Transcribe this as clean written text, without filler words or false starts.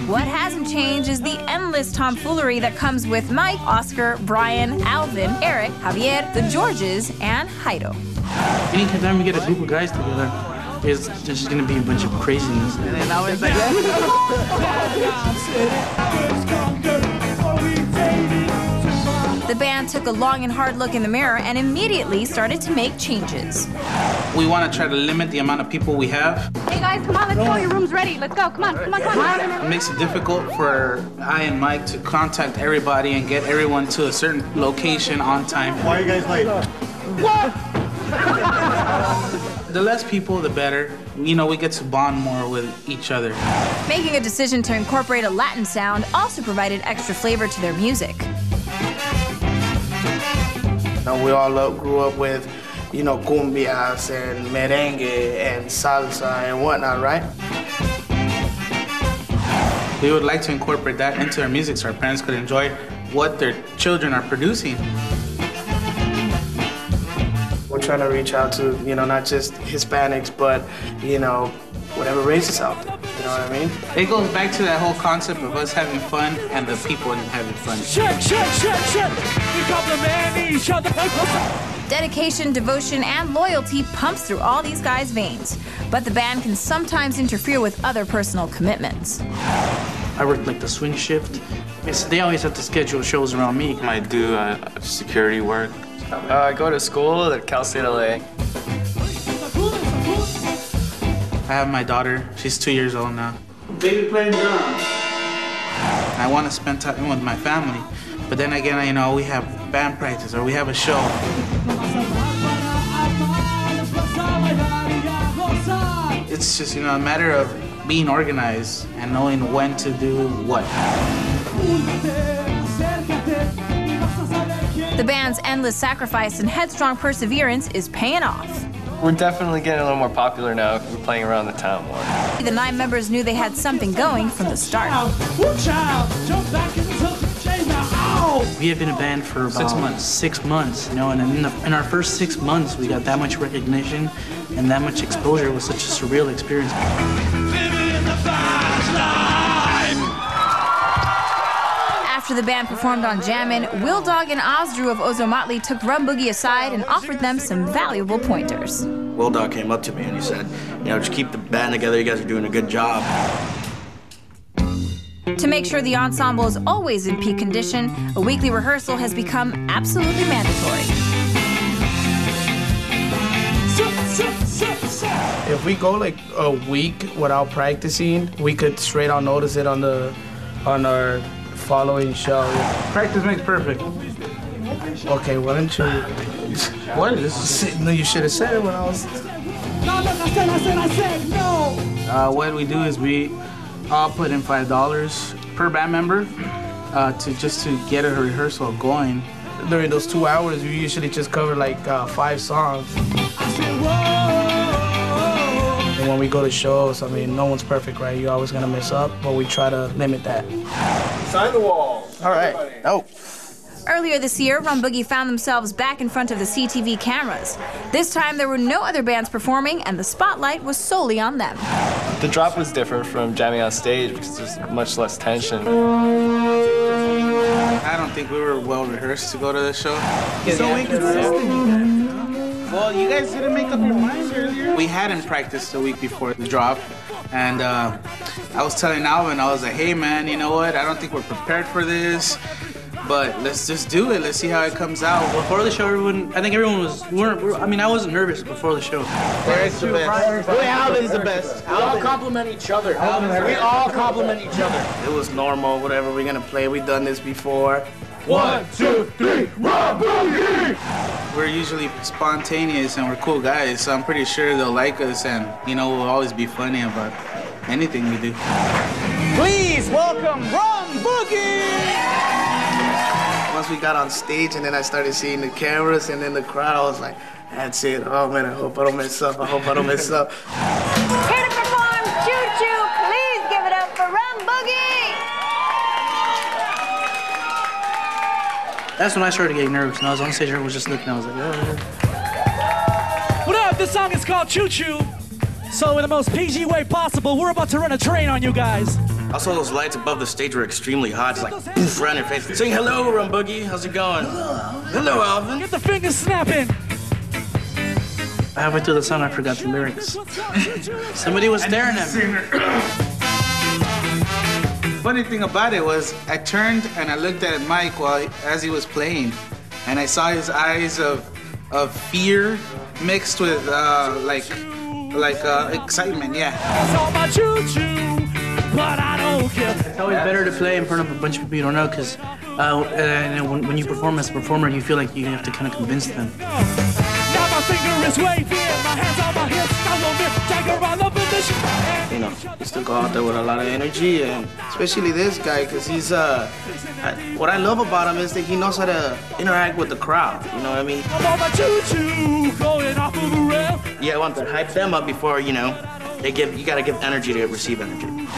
What hasn't changed is the endless tomfoolery that comes with Mike, Oscar, Brian, Alvin, Eric, Javier, the Georges, and Heido. Anytime we get a group of guys together, there's just gonna be a bunch of craziness. And then I was like, The band took a long and hard look in the mirror and immediately started to make changes. We want to try to limit the amount of people we have. Hey guys, come on, let's go. Your room's ready. Let's go. Come on, come on, come on. It makes it difficult for I and Mike to contact everybody and get everyone to a certain location on time. Why are you guys late? What? The less people, the better. You know, we get to bond more with each other. Making a decision to incorporate a Latin sound also provided extra flavor to their music. We all grew up with, you know, cumbias and merengue and salsa and whatnot, right? We would like to incorporate that into our music so our parents could enjoy what their children are producing. We're trying to reach out to, you know, not just Hispanics, but, you know, whatever race is out there. You know what I mean? It goes back to that whole concept of us having fun and the people having fun. Check. We compliment each other. Dedication, devotion, and loyalty pumps through all these guys' veins. But the band can sometimes interfere with other personal commitments. I work like the swing shift. They always have to schedule shows around me. I do security work. I go to school at Cal State LA. I have my daughter. She's 2 years old now. Baby playing drums. I want to spend time with my family, but then again, you know, we have band practice or we have a show. It's just, you know, a matter of being organized and knowing when to do what. The band's endless sacrifice and headstrong perseverance is paying off. We're definitely getting a little more popular now. We're playing around the town more. The 9 members knew they had something going from the start. We have been a band for about 6 months. 6 months, you know, and in our first 6 months, we got that much recognition and that much exposure. It was such a surreal experience. After the band performed on Jammin', Will Dog and Ozdrew of Ozomatli took Rum Boogie aside and offered them some valuable pointers. Will Dog came up to me and he said, you know, just keep the band together, you guys are doing a good job. To make sure the ensemble is always in peak condition, a weekly rehearsal has become absolutely mandatory. If we go like a week without practicing, we could straight on notice it on our following show. Practice makes perfect. Okay, why don't you? What? No, you should have said it when I was. No, look, I said no. What we do is we all put in $5 per band member to get a rehearsal going. During those 2 hours, we usually just cover like 5 songs. And when we go to shows, I mean, no one's perfect, right? You're always gonna mess up, but we try to limit that. Sign the wall. All right. Oh. Earlier this year, Rum Boogie found themselves back in front of the SiTV cameras. This time, there were no other bands performing, and the spotlight was solely on them. The drop was different from jamming on stage because there's much less tension. I don't think we were well rehearsed to go to the show. So inconsistent. Well, you guys didn't make up your minds earlier. We hadn't practiced a week before the drop, and I was telling Alvin, I was like, hey man, you know what? I don't think we're prepared for this, but let's just do it. Let's see how it comes out. Before the show, I wasn't nervous before the show. Eric's the best. Really, Alvin's the best. We all compliment each other. We all compliment each other. It was normal, whatever we're gonna play. We've done this before. 1, 2, 3, Rum Boogie! We're usually spontaneous and we're cool guys, so I'm pretty sure they'll like us and, you know, we'll always be funny about anything we do. Please welcome Rum Boogie! Once we got on stage and then I started seeing the cameras and then the crowd, I was like, that's it. Oh man, I hope I don't mess up. Here to perform Choo Choo. Please give it up for Rum Boogie! That's when I started getting nervous. And I was on stage, everyone was just looking. I was like, oh. What up? This song is called Choo Choo. So in the most PG way possible, we're about to run a train on you guys. Also, those lights above the stage were extremely hot. It's like poof right in your face. Sing hello, Rum Boogie. How's it going? Hello, Alvin. Get the fingers snapping. Halfway through the song, I forgot the lyrics. Somebody was staring at me. Funny thing about it was, I turned and I looked at Mike as he was playing, and I saw his eyes of fear mixed with excitement. Yeah. It's always better to play in front of a bunch of people you don't know, because when you perform as a performer, you feel like you have to kind of convince them. My finger is waving, my hands on my hips, I love it, Tiger, I love it. You know, he still go out there with a lot of energy, and especially this guy, because he's, what I love about him is that he knows how to interact with the crowd, you know what I mean? I'm on my choo-choo, going off of the rail. Yeah, I want to hype them up before, you know, you gotta give energy to receive energy.